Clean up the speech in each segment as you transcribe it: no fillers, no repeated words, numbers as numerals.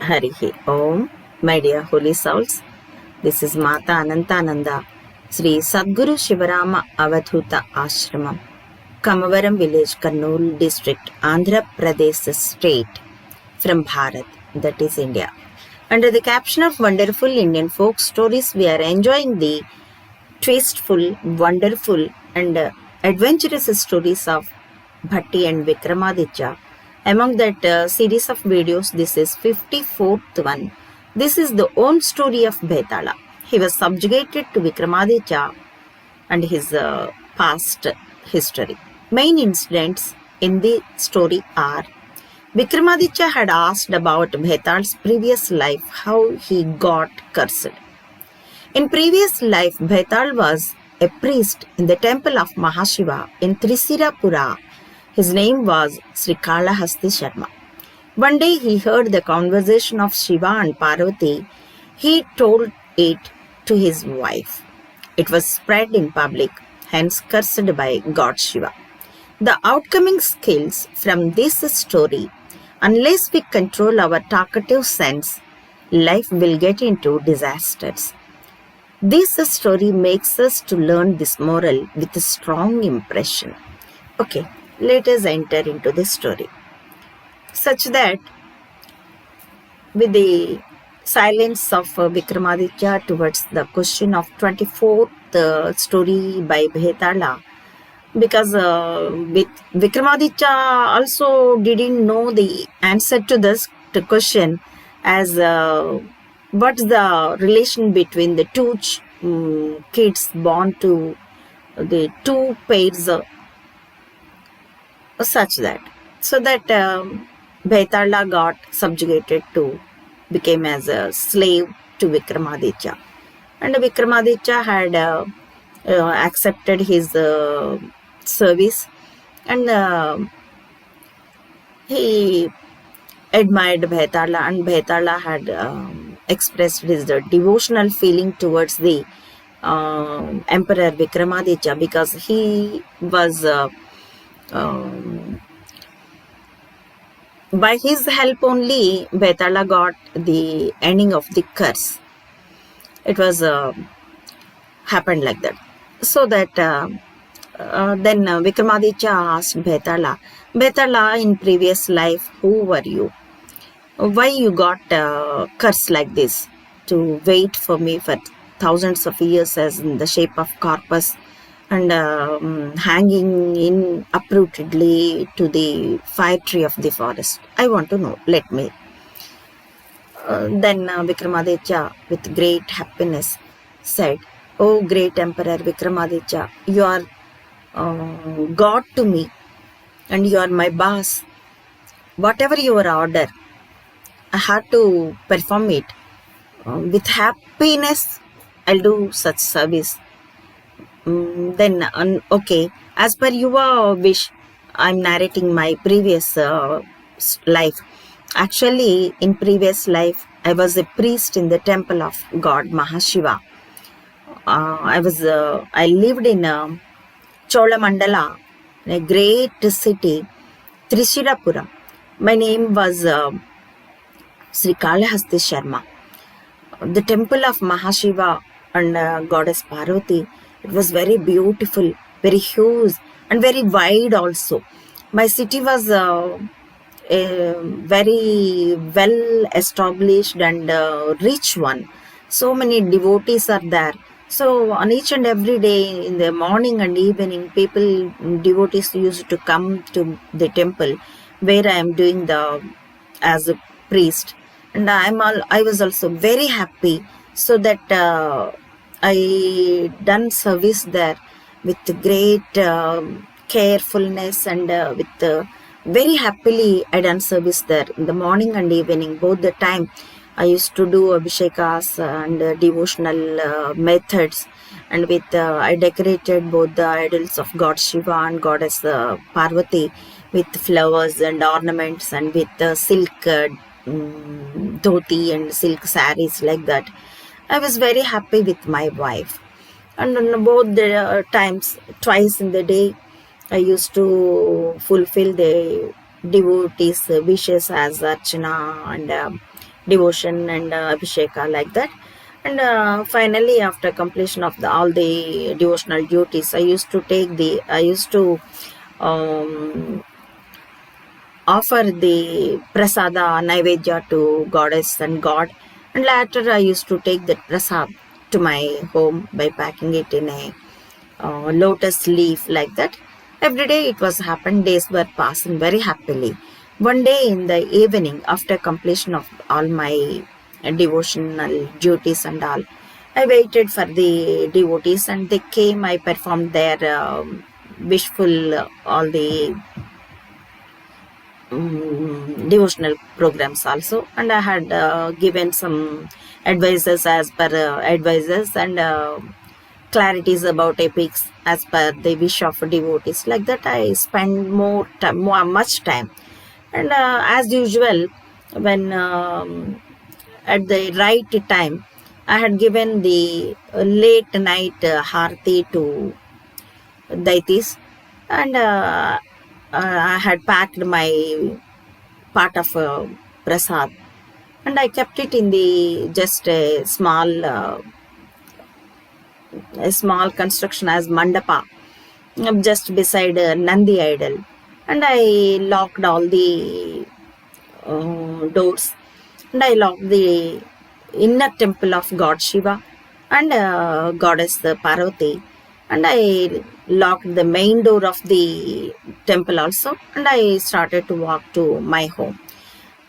Harihi Om, my dear holy souls. This is Mata Anantananda, Sri Sadguru Shivarama Avadhuta Ashramam, Kamavaram village, Kurnool district, Andhra Pradesh state, from Bharat, that is India. Under the caption of Wonderful Indian Folk Stories, we are enjoying the twistful, wonderful and adventurous stories of Bhatti and Vikramaditya. Among that series of videos, this is 54th one. This is the own story of Bhethala. He was subjugated to Vikramaditya and his past history. Main incidents in the story are: Vikramaditya had asked about Bhethal's previous life, how he got cursed. In previous life, Bhethal was a priest in the Temple of Maha Siva in Trisira Pura. His name was Sri Kalahasti Sarma. One day he heard the conversation of Shiva and Parvati. He told it to his wife. It was spread in public, hence cursed by God Shiva. The outcoming skills from this story: unless we control our talkative sense, life will get into disasters. This story makes us to learn this moral with a strong impression. Okay, let us enter into the story. Such that with the silence of Vikramaditya towards the question of 24th story by Bhethala, because with Vikramaditya also didn't know the answer to this question, as what's the relation between the two kids born to the two pairs, such that Bhethala got subjugated to became as a slave to Vikramaditya, and Vikramaditya had accepted his service, and he admired Bhethala, and Bhethala had expressed his devotional feeling towards the Emperor Vikramaditya, because he was by his help only Bhethala got the ending of the curse. It was happened like that. So that then Vikramaditya asked Bhethala, in previous life, who were you? Why you got cursed like this, to wait for me for thousands of years as in the shape of corpus, and hanging in uprootedly to the fire tree of the forest? I want to know, let me. Then Vikramaditya, with great happiness, said, "Oh great Emperor Vikramaditya, you are God to me, and you are my boss. Whatever your order, I have to perform it. With happiness, I'll do such service." Then, okay, as per your wish, I'm narrating my previous life. Actually, in previous life, I was a priest in the Temple of God Maha Siva. I lived in Cholamandala, a great city, Trisira Pura. My name was Sri Kalahasti Sharma. The Temple of Maha Siva and Goddess Parvati, it was very beautiful, very huge, and very wide also. My city was a very well established and rich one. So many devotees are there. So on each and every day, in the morning and evening, devotees used to come to the temple where I am doing as a priest, and I was also very happy, so that I done service there with great carefulness, and with very happily I done service there in the morning and evening, both the time. I used to do abhishekas and devotional methods, and with I decorated both the idols of God Shiva and Goddess Parvati with flowers and ornaments, and with silk dhoti and silk saris, like that. I was very happy with my wife, and on both the times, twice in the day, I used to fulfill the devotees' wishes as Archana and devotion and abhisheka like that. And finally, after completion of all the devotional duties, I used to um, offer the prasada naivedya to goddess and god, and later I used to take that prasad to my home by packing it in a lotus leaf like that. Every day it was happened. Days were passing very happily. One day in the evening, after completion of all my devotional duties and all, I waited for the devotees and they came. I performed their wishful all the devotional programs also, and I had given some advices as per advices and clarities about epics as per the wish of devotees. Like that, I spend much time, and as usual, when at the right time, I had given the late night harti to deities, and I had packed my part of prasad, and I kept it in the just a small construction as mandapa, just beside Nandi idol, and I locked all the doors, and I locked the inner temple of God Shiva and goddess Parvati, and I locked the main door of the temple also, and I started to walk to my home.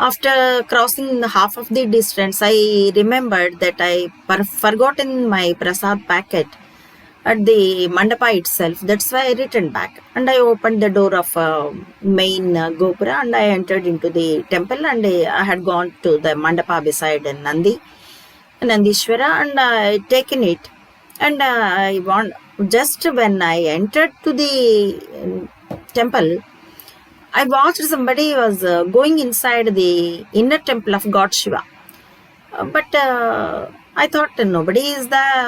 After crossing half of the distance, I remembered that I forgotten my prasad packet at the mandapa itself. That's why I returned back, and I opened the door of main gopura, and I entered into the temple, and I had gone to the mandapa beside Nandishwara, and I taken it, and just when I entered to the temple, I watched somebody was going inside the inner temple of God Shiva. But I thought nobody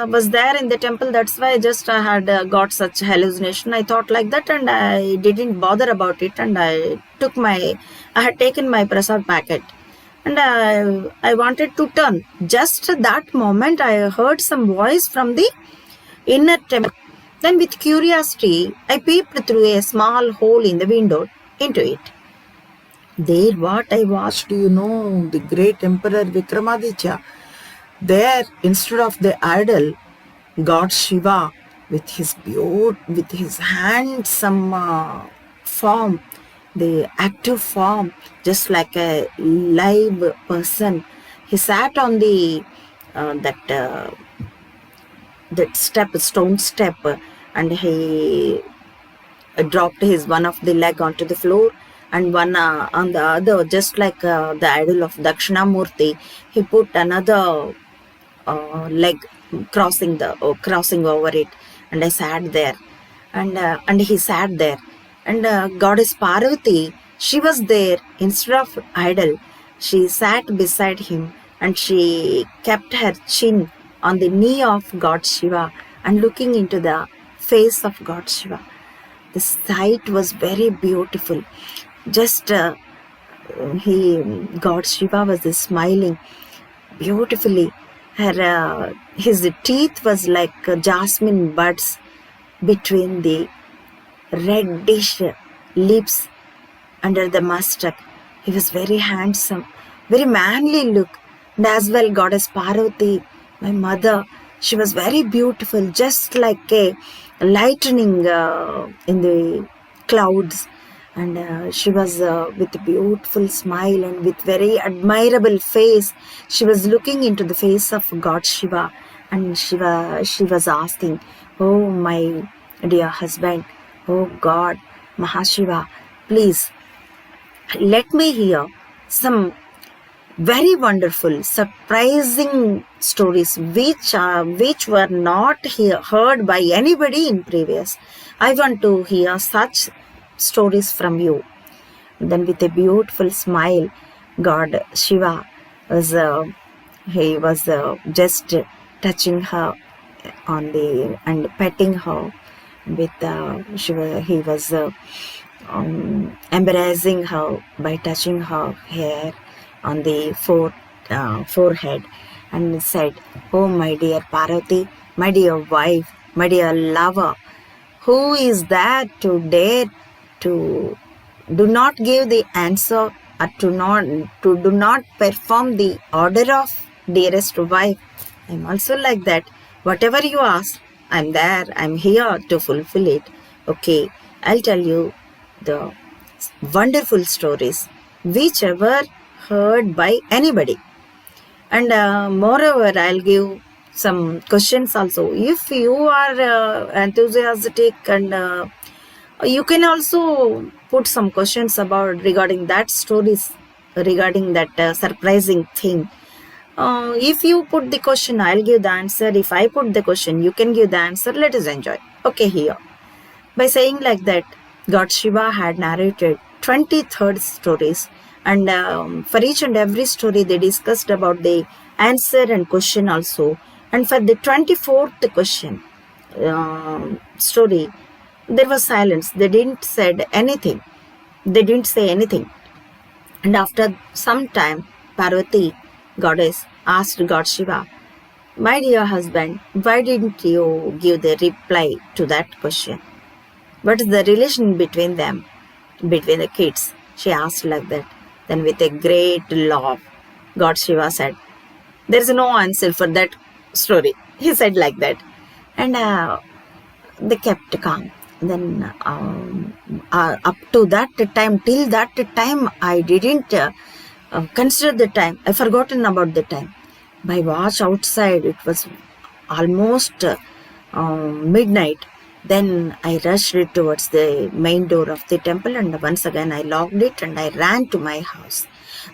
was there in the temple. That's why I had got such hallucination. I thought like that, and I didn't bother about it. And I had taken my prasad packet, and I wanted to turn. Just that moment, I heard some voice from the inner temple. Then with curiosity, I peeped through a small hole in the window into it. There what I watched, the great emperor Vikramaditya, there instead of the idol, God Shiva with his handsome form, the active form, just like a live person, he sat on the that stone step, and he dropped his one of the leg onto the floor, and one on the other, just like the idol of Dakshinamurti, he put another leg crossing over it, and I sat there, and he sat there, and goddess Parvati, she was there instead of idol. She sat beside him, and she kept her chin on the knee of God Shiva and looking into the face of God Shiva. The sight was very beautiful. Just God Shiva was smiling beautifully. His teeth was like jasmine buds between the reddish lips under the mustache. He was very handsome, very manly look. And as well, goddess Parvati, my mother, she was very beautiful, just like a lightning in the clouds. And she was with a beautiful smile and with very admirable face. She was looking into the face of God Shiva, and she was asking, "Oh, my dear husband, oh God, Maha Shiva, please let me hear some very wonderful, surprising stories which were not heard by anybody in previous. I want to hear such stories from you." Then with a beautiful smile, God Shiva was just touching her on the and petting her with he was embracing her by touching her hair on the forehead and said, "Oh, my dear Parvati, my dear wife, my dear lover, who is that to dare to do not give the answer or to do not perform the order of dearest wife? I'm also like that. Whatever you ask, I'm there. I'm here to fulfill it. Okay, I'll tell you the wonderful stories which ever heard by anybody. And moreover, I'll give some questions also. If you are enthusiastic and you can also put some questions about regarding that stories, regarding that surprising thing. If you put the question, I'll give the answer. If I put the question, you can give the answer. Let us enjoy. Okay, here. By saying like that, God Shiva had narrated 23rd stories, and for each and every story they discussed about the answer and question also. And for the 24th question story, there was silence. They didn't said anything. They didn't say anything. And after some time, Parvati, goddess, asked God Shiva, "My dear husband, why didn't you give the reply to that question? What is the relation between them, between the kids?" She asked like that. Then with a great laugh, God Shiva said, "There is no answer for that story." He said like that. And they kept calm. Then up to that time, till that time, I didn't consider the time. I forgotten about the time. By watch outside, it was almost midnight. Then I rushed towards the main door of the temple, and once again I locked it and I ran to my house.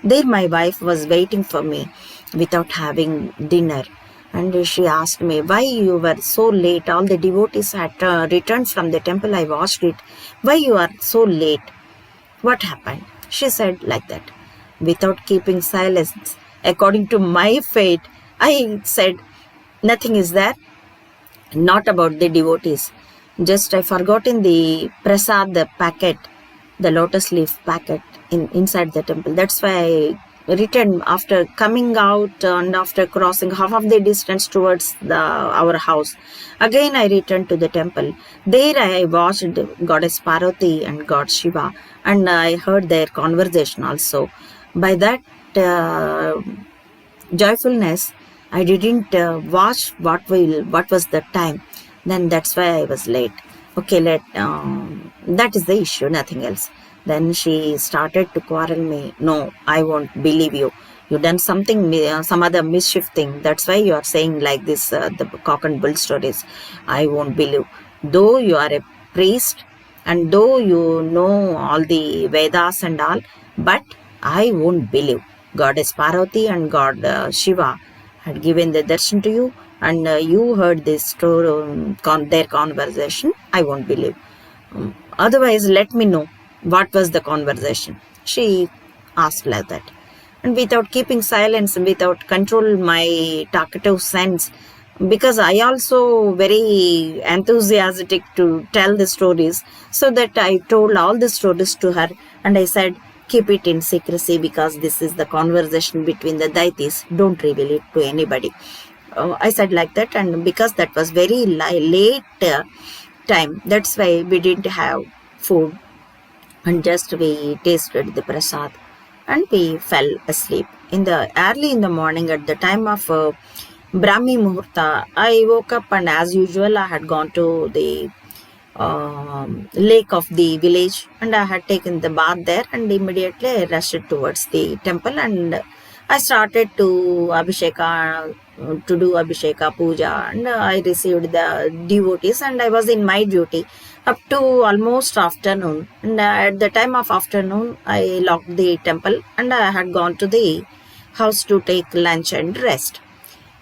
There my wife was waiting for me without having dinner. And she asked me, "Why you were so late? All the devotees had returned from the temple. I watched it. Why you are so late? What happened?" She said like that. Without keeping silence, according to my fate, I said, "Nothing is there. Not about the devotees. Just I forgotten the prasad, the packet, the lotus leaf packet inside the temple. That's why I returned after coming out and after crossing half of the distance towards our house. Again I returned to the temple. There I watched Goddess Parvati and God Shiva, and I heard their conversation also. By that joyfulness, I didn't watch what was the time. Then that's why I was late. Okay, that is the issue, nothing else." Then she started to quarrel me. "No, I won't believe you. You done something, some other mischief thing. That's why you are saying like this, the cock and bull stories. I won't believe. Though you are a priest and though you know all the Vedas and all, but I won't believe. Goddess Parvati and God Shiva had given the darshan to you, and you heard this story, their conversation. I won't believe. Otherwise, let me know what was the conversation." She asked like that. And without keeping silence, without control my talkative sense, because I also very enthusiastic to tell the stories, so that I told all the stories to her, and I said, "Keep it in secrecy because this is the conversation between the deities. Don't reveal it to anybody." I said like that, and because that was very late time, that's why we didn't have food, and just we tasted the prasad and we fell asleep. Early in the morning, at the time of Brahmi Muhurta, I woke up, and as usual I had gone to the lake of the village, and I had taken the bath there, and immediately I rushed towards the temple, and I started to do Abhisheka Puja, and I received the devotees, and I was in my duty up to almost afternoon. And at the time of afternoon, I locked the temple, and I had gone to the house to take lunch and rest.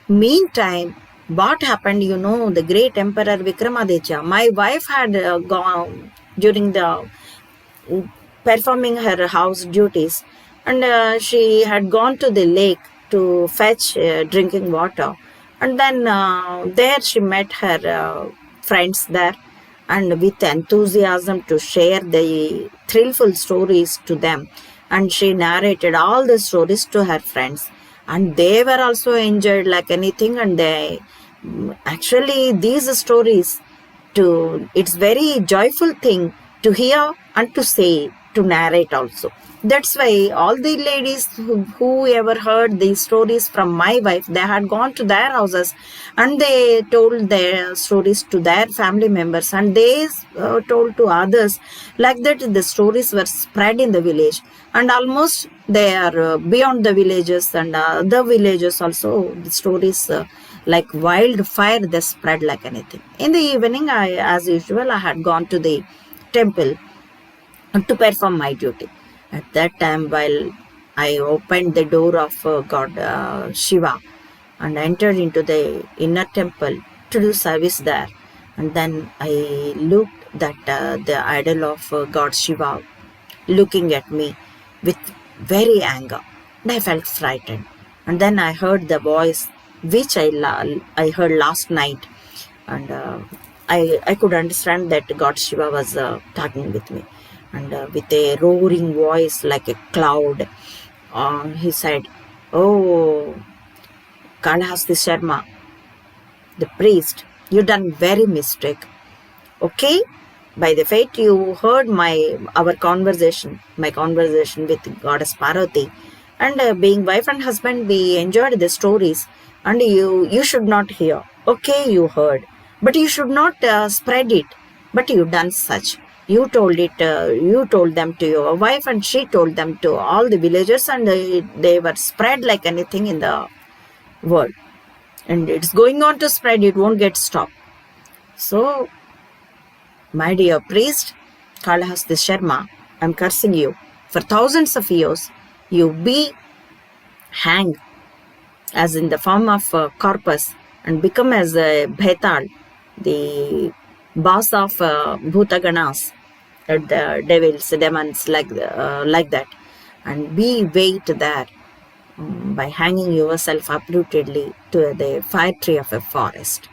Meantime, what happened, the great emperor Vikramaditya, my wife had gone during the performing her house duties, and she had gone to the lake to fetch drinking water, and then there she met her friends there, and with enthusiasm to share the thrillful stories to them, and she narrated all the stories to her friends. and they were also injured like anything. And they actually, these stories, it's very joyful thing to hear and to say, to narrate also. That's why all the ladies who ever heard these stories from my wife, they had gone to their houses and they told their stories to their family members, and they told to others. Like that, the stories were spread in the village, and almost they are beyond the villages, and the villages also, the stories like wildfire, they spread like anything. In the evening, as usual, I had gone to the temple to perform my duty. At that time, while I opened the door of God Shiva and entered into the inner temple to do service there, and then I looked that the idol of God Shiva looking at me with very anger, and I felt frightened. And then I heard the voice which I heard last night, and I could understand that God Shiva was talking with me, and with a roaring voice like a cloud, he said, "Oh, Kalahasti Sharma, the priest, you done very mistake. Okay, by the fate you heard our conversation, my conversation with Goddess Parvati, and being wife and husband, we enjoyed the stories, and you should not hear. Okay, you heard, but you should not spread it. But you done such. You told it. You told them to your wife, and she told them to all the villagers, and they were spread like anything in the world. And it's going on to spread. It won't get stopped. So, my dear priest, Kalahasti Sharma, I'm cursing you. For thousands of years, you be hanged as in the form of corpus and become as a Bhethal, the boss of Bhutaganas, the devils, demons, like that, and be wait there by hanging yourself uprootedly to the fire tree of a forest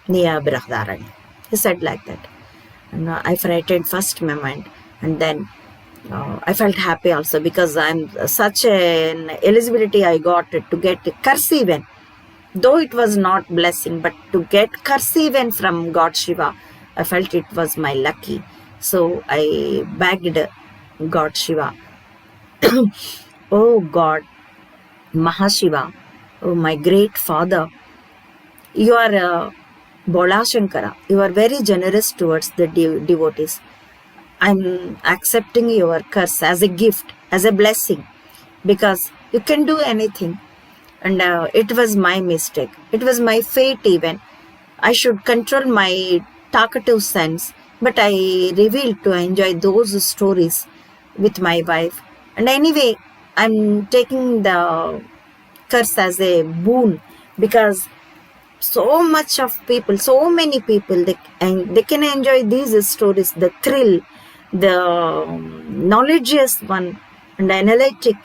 near Brahdarani. He said like that. And I frightened first my mind, and then I felt happy also, because I'm such an eligibility I got to get curse even, though it was not blessing, but to get curse even from God Shiva, I felt it was my lucky. So I begged God Shiva, "Oh God, Maha Siva, oh my great father, you are Bola Shankara, you are very generous towards the devotees. I'm accepting your curse as a gift, as a blessing, because you can do anything. And it was my mistake. It was my fate even. I should control my talkative sense, but I revealed to enjoy those stories with my wife. And anyway, I'm taking the curse as a boon, because so much of people, so many people, they can enjoy these stories, the thrill, the knowledgeous one, and analytic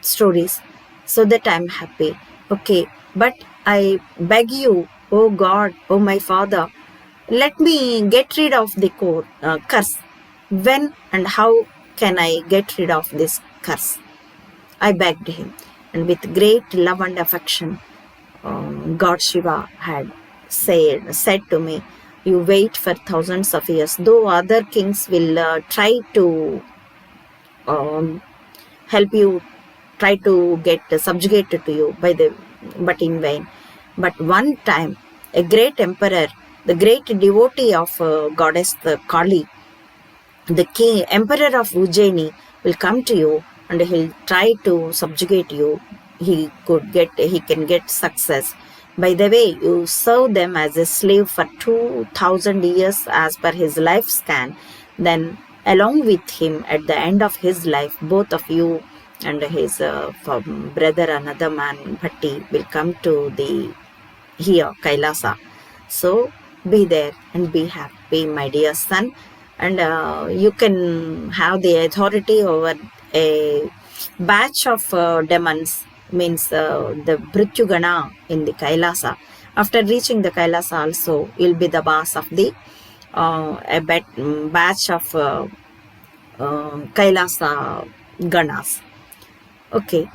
stories, so that I'm happy. Okay, but I beg you, oh God, oh my Father, let me get rid of the curse. When and how can I get rid of this curse?" I begged him, and with great love and affection, God Shiva had said to me, "You wait for thousands of years, though other kings will try to help you, try to get subjugated to you but in vain. But one time, a great emperor, the great devotee of goddess Kali, the king, emperor of Ujjaini, will come to you, and he'll try to subjugate you. He can get success. By the way, you serve them as a slave for 2,000 years as per his lifespan. Then, along with him, at the end of his life, both of you and his brother, another man, Bhatti, will come to here, Kailasa. So, be there and be happy, my dear son. And you can have the authority over a batch of demons, means the Brityugana in the Kailasa. After reaching the Kailasa also, you'll be the boss of the batch of Kailasa Ganas. Okay.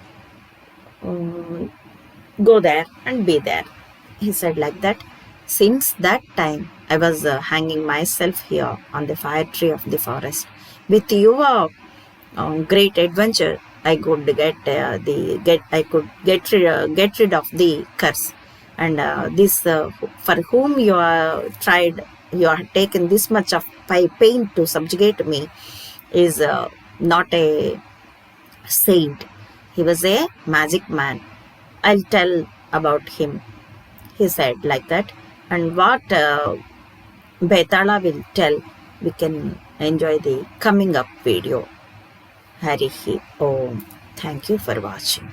go there and be there. He said like that. Since that time, I was hanging myself here on the fire tree of the forest. With your great adventure, I could get rid of the curse, and this for whom you are tried, you have taken this much of pain to subjugate me, is not a saint. He was a magic man. I'll tell about him, he said like that. And what Bhethala will tell, we can enjoy the coming up video. Harihi Om. Thank you for watching.